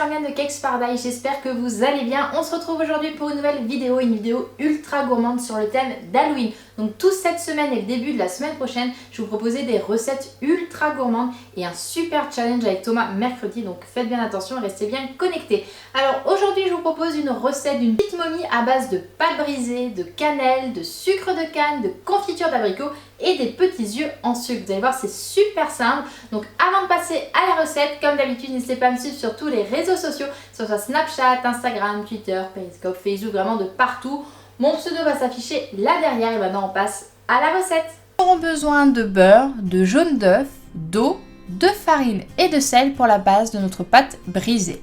Morgane de Cakes Paradise, j'espère que vous allez bien. On se retrouve aujourd'hui pour une nouvelle vidéo, une vidéo ultra gourmande sur le thème d'Halloween. Donc toute cette semaine et le début de la semaine prochaine, je vais vous proposer des recettes ultra gourmandes et un super challenge avec Thomas mercredi. Donc faites bien attention et restez bien connectés. Alors aujourd'hui, je vous propose une recette d'une petite momie à base de pâte brisée, de cannelle, de sucre de canne, de confiture d'abricot et des petits yeux en sucre. Vous allez voir, c'est super simple. Donc avant de passer à la recette, comme d'habitude, n'hésitez pas à me suivre sur tous les réseaux sociaux, que ce soit Snapchat, Instagram, Twitter, Periscope, Facebook, vraiment de partout. Mon pseudo va s'afficher là derrière et maintenant on passe à la recette. Nous aurons besoin de beurre, de jaune d'œuf, d'eau, de farine et de sel pour la base de notre pâte brisée.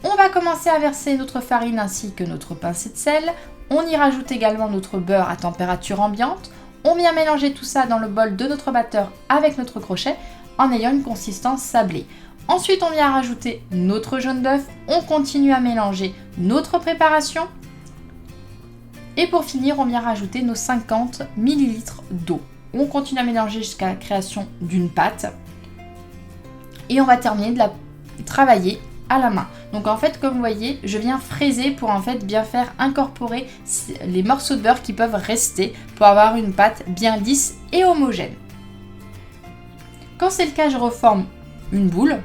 On va commencer à verser notre farine ainsi que notre pincée de sel. On y rajoute également notre beurre à température ambiante. On vient mélanger tout ça dans le bol de notre batteur avec notre crochet en ayant une consistance sablée. Ensuite, on vient rajouter notre jaune d'œuf. On continue à mélanger notre préparation. Et pour finir, on vient rajouter nos 50 ml d'eau. On continue à mélanger jusqu'à la création d'une pâte. Et on va terminer de la travailler à la main. Donc en fait, comme vous voyez, je viens fraiser pour en fait bien faire incorporer les morceaux de beurre qui peuvent rester pour avoir une pâte bien lisse et homogène. Quand c'est le cas, je reforme une boule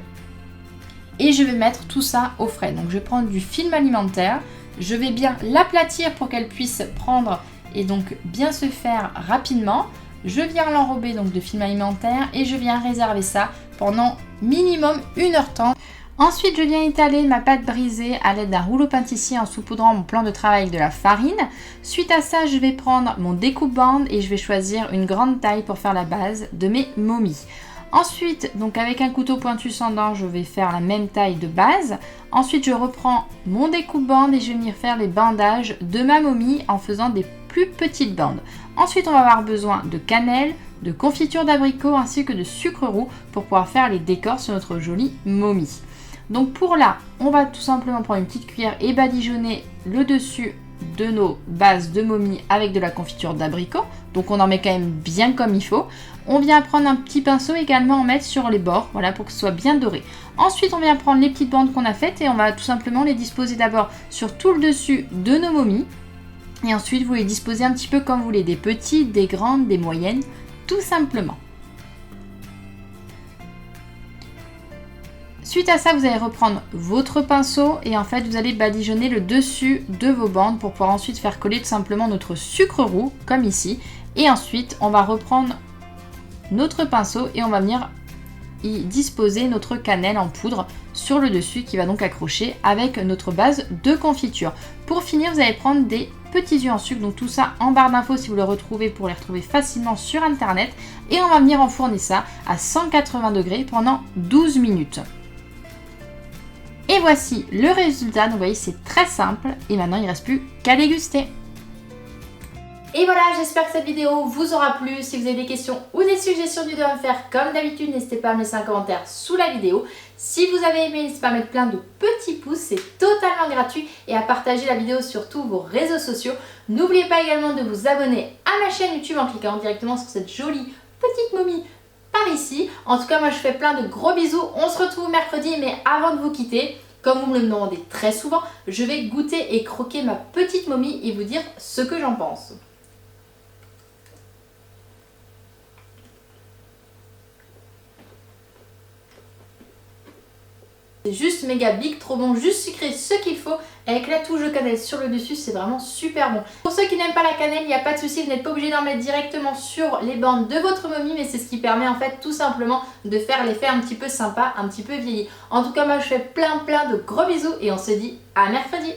et je vais mettre tout ça au frais. Donc je vais prendre du film alimentaire, je vais bien l'aplatir pour qu'elle puisse prendre et donc bien se faire rapidement. Je viens l'enrober donc de film alimentaire et je viens réserver ça pendant minimum 1h30. Ensuite, je viens étaler ma pâte brisée à l'aide d'un rouleau pâtissier en saupoudrant mon plan de travail avec de la farine. Suite à ça, je vais prendre mon découpe-bande et je vais choisir une grande taille pour faire la base de mes momies. Ensuite, donc avec un couteau pointu sans dents, je vais faire la même taille de base. Ensuite, je reprends mon découpe-bande et je vais venir faire les bandages de ma momie en faisant des plus petites bandes. Ensuite, on va avoir besoin de cannelle, de confiture d'abricot ainsi que de sucre roux pour pouvoir faire les décors sur notre jolie momie. Donc pour là, on va tout simplement prendre une petite cuillère et badigeonner le dessus de nos bases de momie avec de la confiture d'abricot. Donc on en met quand même bien comme il faut. On vient prendre un petit pinceau également en mettre sur les bords, voilà, pour que ce soit bien doré. Ensuite, on vient prendre les petites bandes qu'on a faites et on va tout simplement les disposer d'abord sur tout le dessus de nos momies. Et ensuite, vous les disposez un petit peu comme vous voulez, des petites, des grandes, des moyennes, tout simplement. Suite à ça, vous allez reprendre votre pinceau et en fait, vous allez badigeonner le dessus de vos bandes pour pouvoir ensuite faire coller tout simplement notre sucre roux, comme ici. Et ensuite, on va reprendre notre pinceau et on va venir y disposer notre cannelle en poudre sur le dessus qui va donc accrocher avec notre base de confiture. Pour finir, vous allez prendre des petits yeux en sucre, donc tout ça en barre d'infos si vous le retrouvez pour les retrouver facilement sur internet. Et on va venir enfourner ça à 180 degrés pendant 12 minutes. Et voici le résultat, donc vous voyez c'est très simple et maintenant il ne reste plus qu'à déguster. Et voilà, j'espère que cette vidéo vous aura plu. Si vous avez des questions ou des suggestions de vidéos à me faire, comme d'habitude, n'hésitez pas à me laisser un commentaire sous la vidéo. Si vous avez aimé, n'hésitez pas à mettre plein de petits pouces, c'est totalement gratuit, et à partager la vidéo sur tous vos réseaux sociaux. N'oubliez pas également de vous abonner à ma chaîne YouTube en cliquant directement sur cette jolie petite momie par ici. En tout cas, moi je fais plein de gros bisous. On se retrouve mercredi, mais avant de vous quitter, comme vous me le demandez très souvent, je vais goûter et croquer ma petite momie et vous dire ce que j'en pense. C'est juste méga big, trop bon, juste sucré, ce qu'il faut, avec la touche de cannelle sur le dessus, c'est vraiment super bon. Pour ceux qui n'aiment pas la cannelle, il n'y a pas de souci, vous n'êtes pas obligé d'en mettre directement sur les bandes de votre momie, mais c'est ce qui permet en fait tout simplement de faire l'effet un petit peu sympa, un petit peu vieilli. En tout cas, moi je fais plein de gros bisous et on se dit à mercredi.